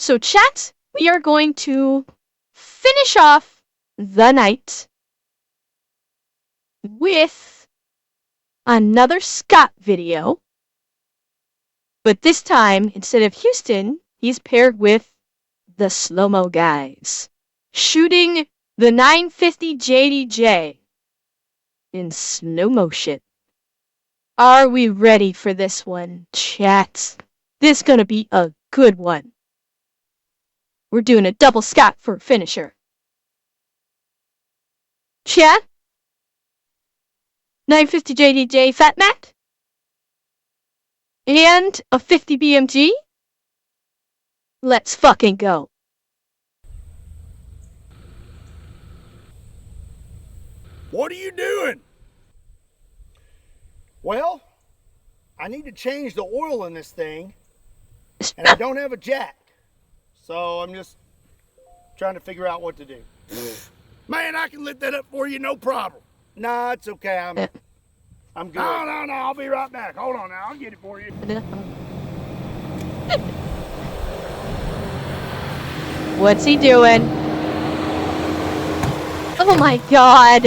So chat, we are going to finish off the night with another Scott video. But this time, instead of Houston, he's paired with the slow-mo guys, shooting the 950 JDJ in slow motion. Are we ready for this one, chat? This is gonna be a good one. We're doing a double Scott for finisher. Chat? 950 JDJ Fat Matt? And a 50 BMG? Let's fucking go. What are you doing? Well, I need to change the oil in this thing, and I don't have a jack. So I'm just trying to figure out what to do. Man, I can lift that up for you, no problem. Nah, it's okay. I'm good. No, I'll be right back. Hold on now, I'll get it for you. What's he doing? Oh my god.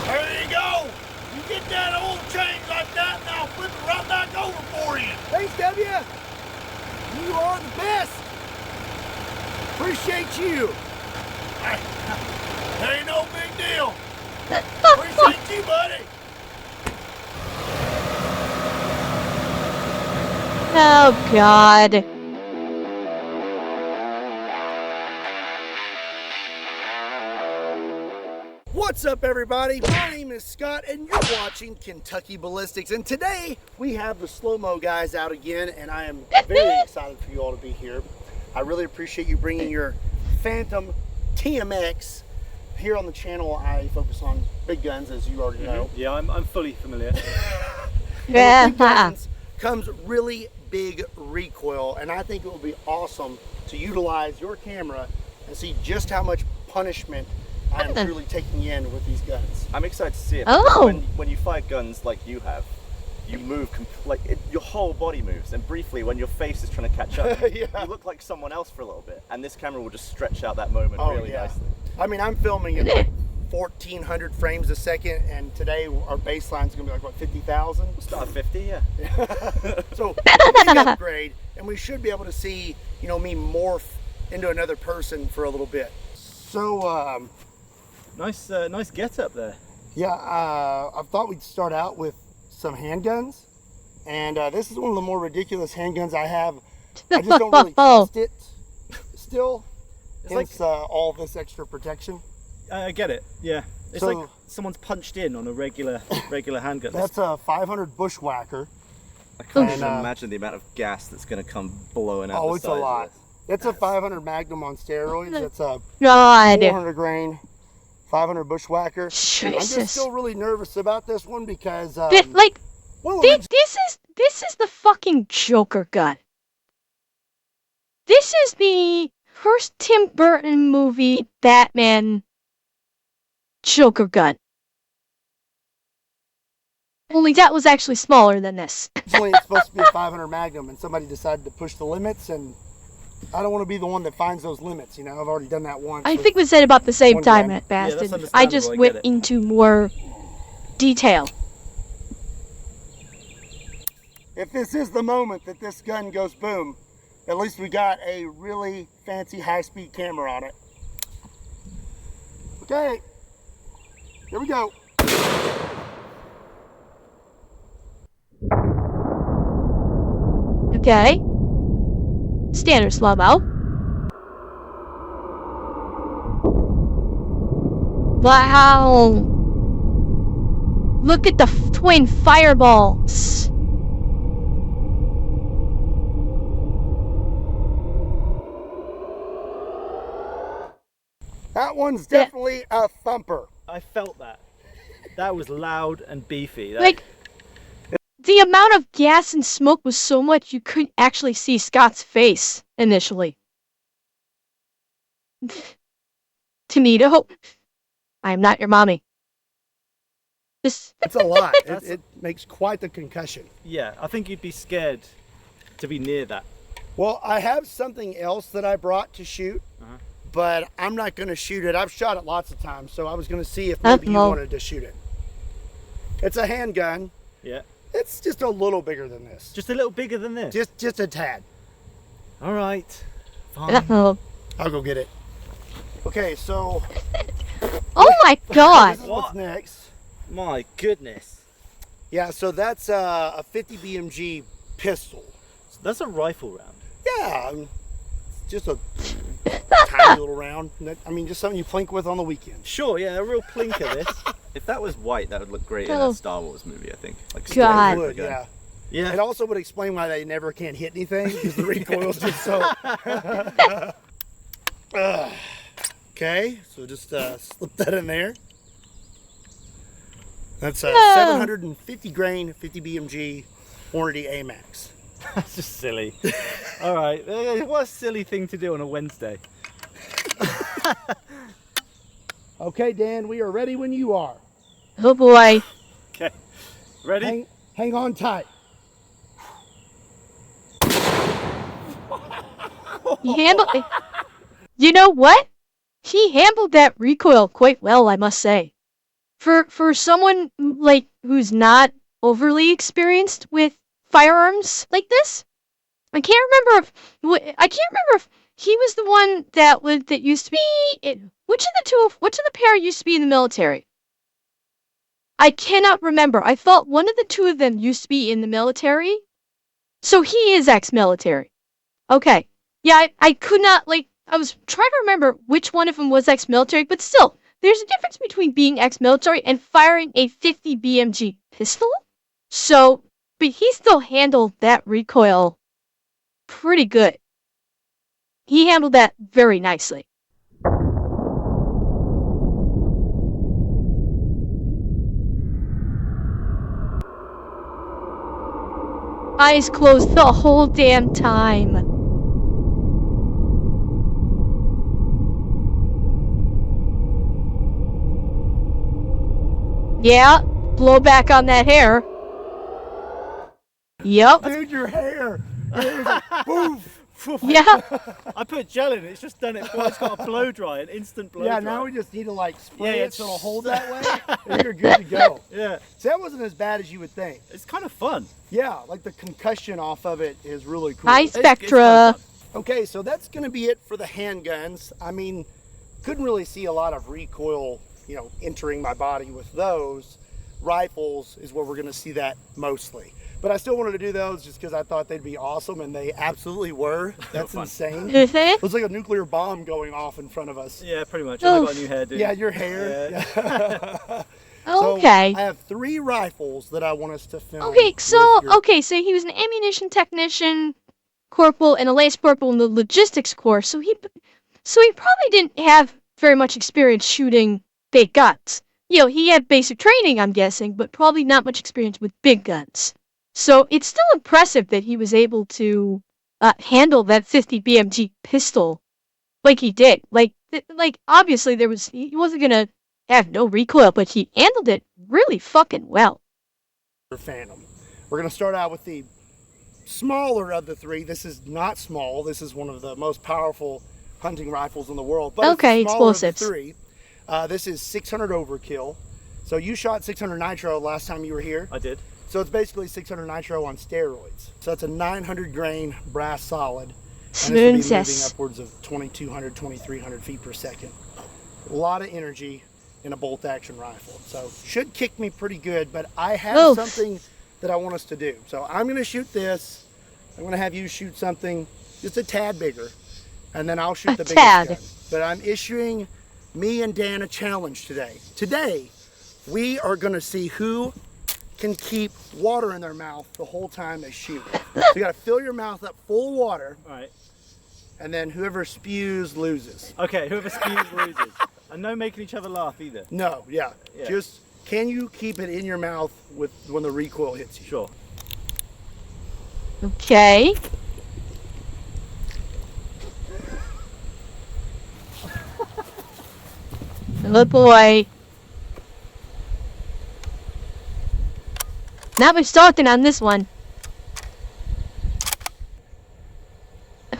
There you go. You get that oil change like that, and I'll flip it right back over for you. Thanks, W. You are the best. Appreciate you. Ain't no big deal. Appreciate you, buddy. Oh god. What's up, everybody? My name is Scott, and you're watching Kentucky Ballistics. And today we have the slow-mo guys out again, and I am very excited for you all to be here. I really appreciate you bringing your Phantom TMX. Here on the channel, I focus on big guns, as you already know. Yeah, I'm fully familiar. Yeah. With big guns comes really big recoil, and I think it will be awesome to utilize your camera and see just how much punishment I am truly taking in with these guns. I'm excited to see it. Oh. When you fire guns like you have, you move your whole body moves, and briefly when your face is trying to catch up, Yeah. you look like someone else for a little bit, and this camera will just stretch out that moment really nicely. I mean, I'm filming at like 1,400 frames a second, and today our baseline's gonna be like, what, 50,000? We'll start at 50, yeah. So, big upgrade, and we should be able to see, you know, me morph into another person for a little bit. So, Nice get up there. yeah, I thought we'd start out with some handguns, and this is one of the more ridiculous handguns I have. I just don't really trust it still, hence all this extra protection. I get it, yeah. It's So- like someone's punched in on a regular handgun. That's a 500 Bushwhacker. I can't And, even imagine the amount of gas that's going to come blowing out Oh, the it's sides a lot. of this. It's a 500 Magnum on steroids. That's a God. 400 grain, 500 Bushwhacker. I'm Jesus. just still really nervous about this one because, Like, well, this is the fucking Joker gun. This is the first Tim Burton movie Batman Joker gun. Only that was actually smaller than this. originally it's supposed to be a 500 Magnum, and somebody decided to push the limits, and I don't want to be the one that finds those limits. You know, I've already done that once. I think we said about the same One time, gun. that bastard. that's I understandable, just I went get it. into more detail. If this is the moment that this gun goes boom, at least we got a really fancy high-speed camera on it. Okay, here we go. Okay. Standard slow-mo. Wow. Look at the twin fireballs. That one's definitely a thumper. I felt that. That was loud and beefy. Like, the amount of gas and smoke was so much you couldn't actually see Scott's face initially. Tomato, I am not your mommy. Just It's a lot. It makes quite the concussion. Yeah, I think you'd be scared to be near that. Well, I have something else that I brought to shoot, but I'm not going to shoot it. I've shot it lots of times, so I was going to see if maybe you wanted to shoot it. It's a handgun. Yeah. It's just a little bigger than this. Just a little bigger than this? Just a tad. All right. Fine. uh-oh. I'll go get it. Okay, so Oh my god. this is what's next. My goodness. Yeah, so that's a 50 BMG pistol. So that's a rifle round. Yeah, it's just a tiny little round. I mean, just something you plink with on the weekend. Sure, yeah, a real plinker this. If that was white, that would look great in Oh. a Star Wars movie, I think. Like God. Stormtrooper Would, gun. yeah. Yeah. It also would explain why they never can hit anything, because the recoil's just so... Okay, so just slip that in there. That's a 750 grain, 50 BMG, Hornady AMAX. That's just silly. All right. What a silly thing to do on a Wednesday. Okay, Dan, we are ready when you are. Oh boy. Okay. Ready? Hang on tight. He handled it. You know what? He handled that recoil quite well, I must say. For someone like who's not overly experienced with firearms like this, I can't remember if he was the one that used to be. Which of the pair used to be in the military? I cannot remember. I thought one of the two of them used to be in the military. So he is ex-military. Okay. Yeah, I could not, I was trying to remember which one of them was ex-military, but still, there's a difference between being ex-military and firing a 50 BMG pistol. So, but he still handled that recoil pretty good. He handled that very nicely. Eyes closed the whole damn time. Yeah, blow back on that hair. Yep. Dude, your hair. It was like, poof. Yeah. I put gel in it. It's just done it. It's got a blow dry, an instant blow dry. Yeah, now we just need to spray Yeah, it so it'll hold that way, and you're good to go. Yeah. So that wasn't as bad as you would think. It's kind of fun. Yeah, like the concussion off of it is really cool. High It's spectra. fun. Okay, so that's going to be it for the handguns. I mean, couldn't really see a lot of recoil, entering my body with those. Rifles is where we're going to see that mostly. But I still wanted to do those just because I thought they'd be awesome, and they absolutely were. That's insane. It was like a nuclear bomb going off in front of us. Yeah, pretty much. Oh. I got a new hairdo. Yeah, your hair. Yeah. Yeah. Okay. So I have 3 rifles that I want us to film. Okay, so with your- so he was an ammunition technician, corporal, and a lance corporal in the logistics corps. So he probably didn't have very much experience shooting big guns. He had basic training, I'm guessing, but probably not much experience with big guns. So it's still impressive that he was able to handle that 50 BMG pistol like he did. Obviously he wasn't gonna have no recoil, but he handled it really fucking well. Phantom. We're going to start out with the smaller of the 3. This is not small. This is one of the most powerful hunting rifles in the world. But Okay, it's the smaller of the explosives. 3. This is 600 overkill. So you shot 600 nitro last time you were here. I did. So it's basically 600 nitro on steroids. So that's a 900 grain brass solid. And this will be moving Smooth. upwards of 2,200, 2,300 feet per second. A lot of energy in a bolt action rifle. So should kick me pretty good, but I have Oof. something that I want us to do. So I'm going to shoot this. I'm going to have you shoot something just a tad bigger, and then I'll shoot the biggest tad. gun. But I'm issuing me and Dan a challenge today. Today, we are going to see who can keep water in their mouth the whole time they shoot. So you got to fill your mouth up full of water, All right. and then whoever spews loses. Okay, whoever spews loses. And no making each other laugh either. No, yeah. Yeah. Just, can you keep it in your mouth when the recoil hits you? Sure. Okay. Oh boy. Not much talking on this one.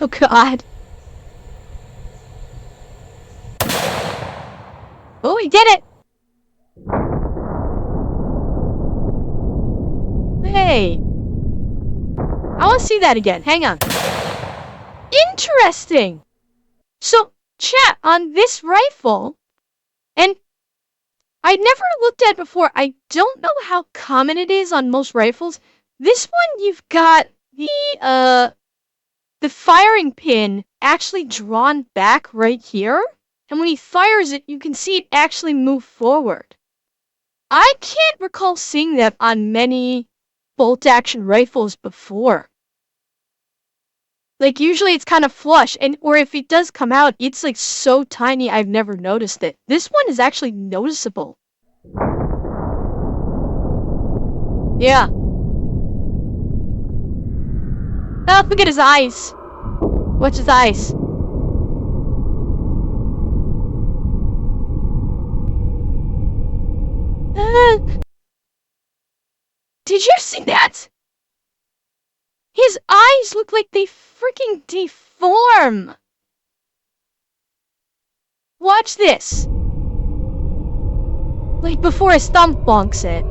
Oh god. Oh, he did it! Hey. I want to see that again. Hang on. Interesting! So, chat, on this rifle, and I never looked at it before. I don't know how common it is on most rifles. This one, you've got the firing pin actually drawn back right here. And when he fires it, you can see it actually move forward. I can't recall seeing that on many bolt-action rifles before. Like, usually it's kind of flush, or if it does come out, it's like so tiny I've never noticed it. This one is actually noticeable. Yeah. Oh, look at his eyes. Watch his eyes. Did you see that? His eyes look like they freaking deform. Watch this. Like before his thumb bonks it.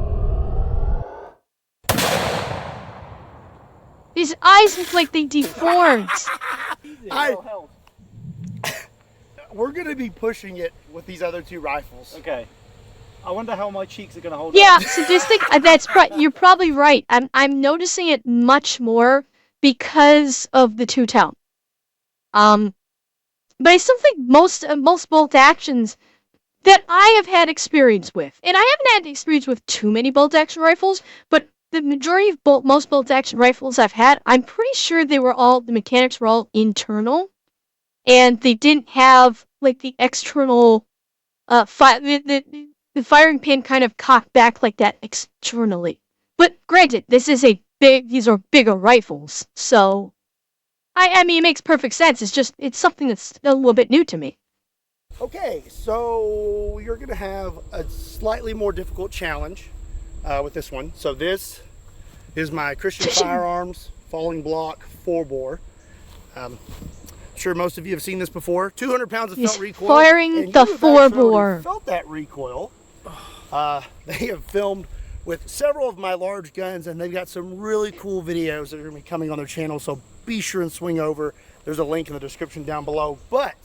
His eyes look like they deformed. We're gonna be pushing it with these other two rifles. Okay. I wonder how my cheeks are gonna hold Yeah, up. sadistic. You're probably right. I'm noticing it much more because of the two-tone. But I still think most bolt actions that I have had experience with, and I haven't had experience with too many bolt action rifles, but the majority of most bolt action rifles I've had, I'm pretty sure the mechanics were all internal, and they didn't have like the external the firing pin kind of cocked back like that externally. But granted, these are bigger rifles, so I mean, it makes perfect sense. It's something that's a little bit new to me. Okay, so you're gonna have a slightly more difficult challenge with this one. So this is my Christian Firearms Falling Block 4-bore. I'm sure most of you have seen this before. 200 pounds of felt recoil. Firing the 4-bore. Felt that recoil. They have filmed with several of my large guns, and they've got some really cool videos that are going to be coming on their channel, so be sure and swing over. There's a link in the description down below. But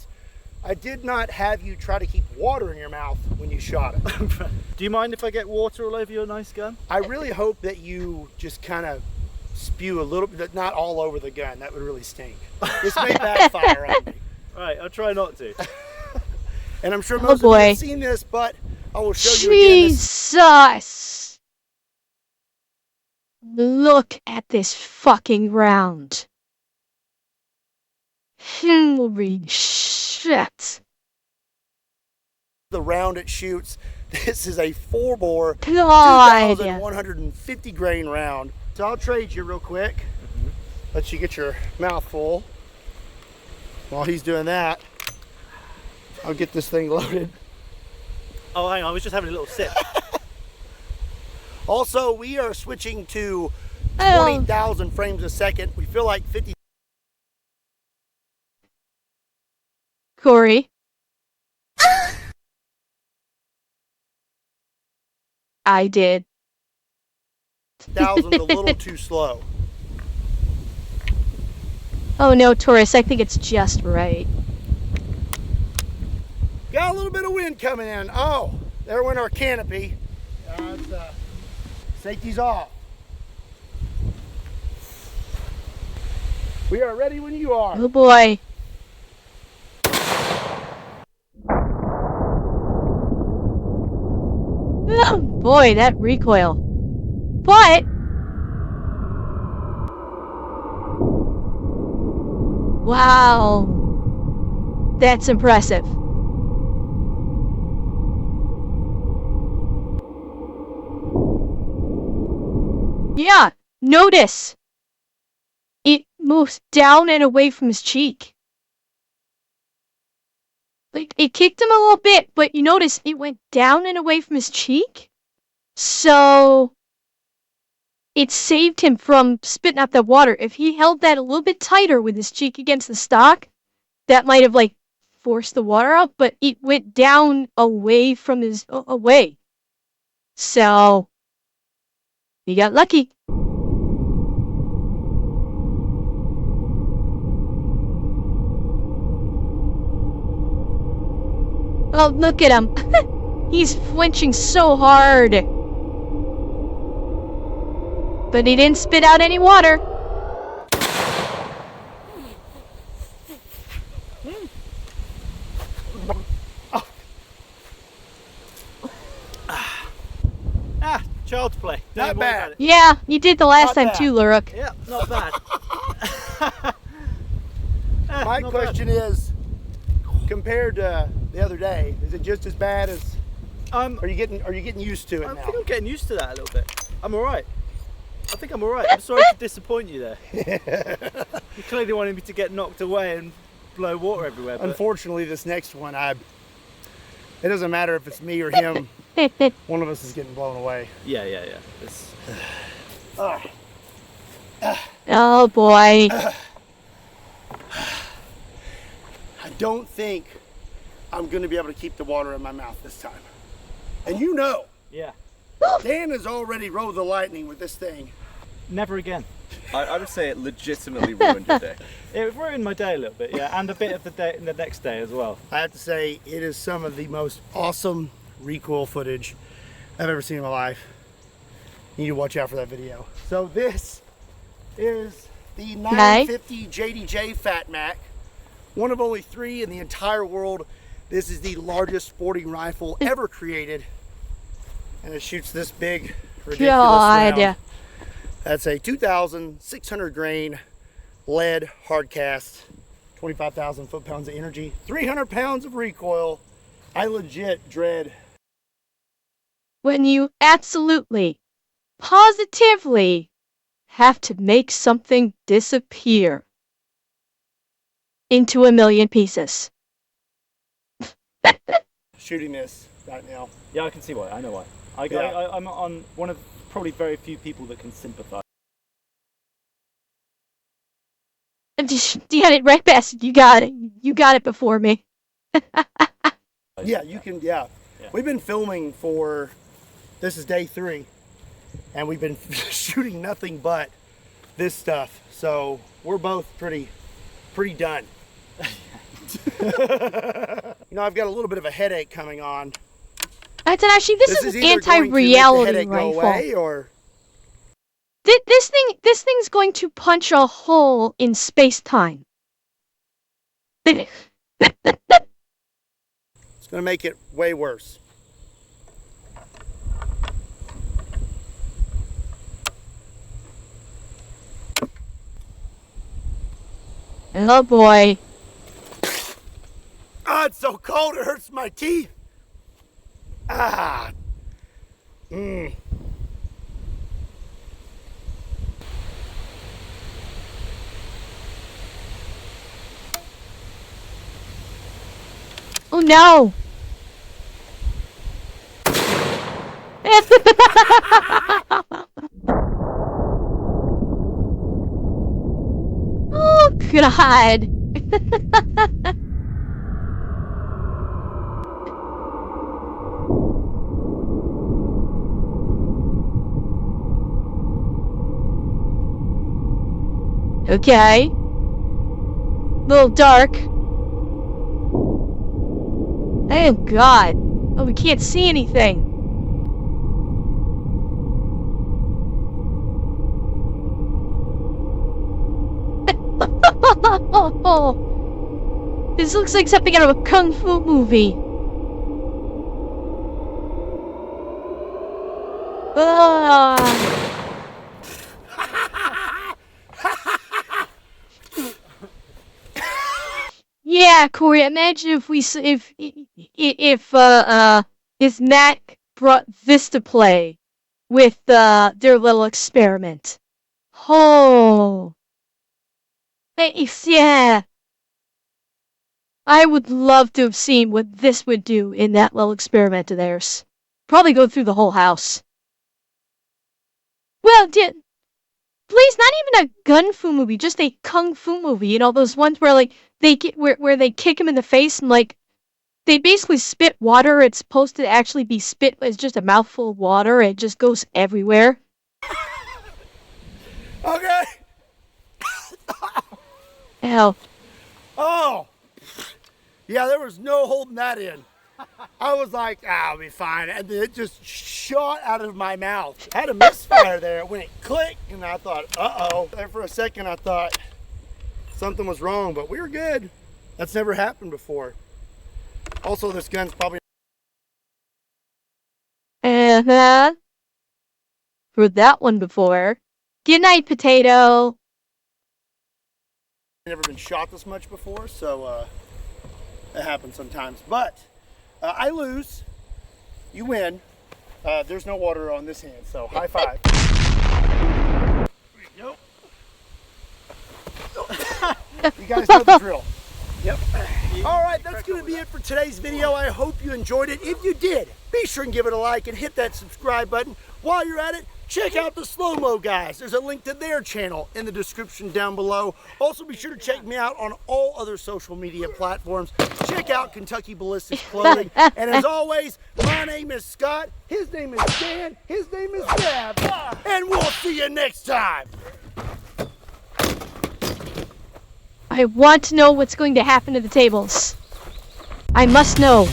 I did not have you try to keep water in your mouth when you shot it. Do you mind if I get water all over your nice gun? I really hope that you just kind of spew a little bit, not all over the gun. That would really stink. This may backfire on me. Right, I'll try not to. And I'm sure most of you have seen this, but I will show you again. Jesus! Look at this fucking round. Holy shit. The round it shoots. This is a 4-bore, God. 2,150 grain round. So I'll trade you real quick. Let you get your mouth full. While he's doing that, I'll get this thing loaded. Oh, hang on, I was just having a little sip. Also, we are switching to 20,000 frames a second. We feel like 50. Corey. I did. 1,000 a little too slow. Oh no, Taurus, I think it's just right. Got a little bit of wind coming in. Oh, there went our canopy. Safety's off. We are ready when you are. Oh boy. Oh boy, that recoil. But wow. That's impressive. Yeah, notice. It moves down and away from his cheek. Like, it kicked him a little bit, but you notice it went down and away from his cheek. So, it saved him from spitting out that water. If he held that a little bit tighter with his cheek against the stock, that might have like forced the water out, but it went down away from his away. So he got lucky. Oh, look at him. He's flinching so hard. But he didn't spit out any water. Child's play. Not bad. Yeah, you did the last Not time bad. too, Luruk. Yeah, not bad. My question is, compared to the other day, is it just as bad as? Are you getting used to it I now? think I'm getting used to that a little bit. I'm alright. I think I'm alright. I'm sorry to disappoint you there. You clearly wanted me to get knocked away and blow water everywhere. But Unfortunately, this next one, it doesn't matter if it's me or him. One of us is getting blown away. yeah. It's... Oh boy. I don't think I'm going to be able to keep the water in my mouth this time. And you know, Yeah. Dan has already rode the lightning with this thing. Never again. I would say it legitimately ruined your day. It ruined my day a little bit, yeah, and a bit of the next day as well. I have to say, it is some of the most awesome recoil footage I've ever seen in my life. You need to watch out for that video. So this is the 950 JDJ Fat Mac, one of only 3 in the entire world. This is the largest sporting rifle ever created, and it shoots this big, ridiculous round. That's a 2,600 grain lead hard cast, 25,000 foot-pounds of energy, 300 pounds of recoil. I legit dread. When you absolutely, positively have to make something disappear into a million pieces. Shooting this right now. Yeah, I can see why. I know why. I'm on one of probably very few people that can sympathise. You had it right, bastard. You got it. You got it before me. Yeah, you can, yeah. We've been filming for, this is day 3, and we've been shooting nothing but this stuff. So we're both pretty done. You know, I've got a little bit of a headache coming on. I said, actually, this is an anti-reality rifle. Go away, or this thing's going to punch a hole in space-time. it's going to make it way worse. Oh boy. Ah, it's so cold it hurts my teeth. Ah. Oh no. Oh God. Okay. Little dark. Oh God. Oh, we can't see anything. This looks like something out of a kung fu movie. Yeah, Corey. Imagine if Mac brought this to play with their little experiment. Oh, yeah. I would love to have seen what this would do in that little experiment of theirs. Probably go through the whole house. Well, Please, not even a gun fu movie, just a kung fu movie. You know, those ones where like they get where they kick him in the face and like they basically spit water. It's supposed to actually be spit. It's just a mouthful of water. It just goes everywhere. Okay. Ow. Oh. Yeah, there was no holding that in. I was like, I'll be fine. And it just shot out of my mouth. I had a misfire there when it clicked, and I thought, uh-oh. There for a second, I thought something was wrong, but we were good. That's never happened before. Also, this gun's probably... Uh-huh. Heard that one before. Good night, potato. never been shot this much before, so it happens sometimes. But I lose, you win. There's no water on this hand, so high five. Nope. You guys know the drill. Yep. All right, that's going to be it for today's video. I hope you enjoyed it. If you did, be sure and give it a like and hit that subscribe button. While you're at it, check out the Slow-Mo guys. There's a link to their channel in the description down below. Also, be sure to check me out on all other social media platforms. Check out Kentucky Ballistics Clothing. And as always, my name is Scott. His name is Dan. His name is Gab. And we'll see you next time. I want to know what's going to happen to the tables. I must know.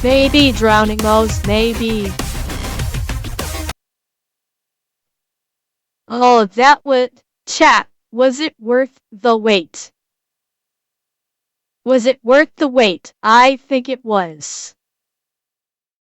Maybe drowning mouse, maybe. Oh, that would... Chat, was it worth the wait? Was it worth the wait? I think it was.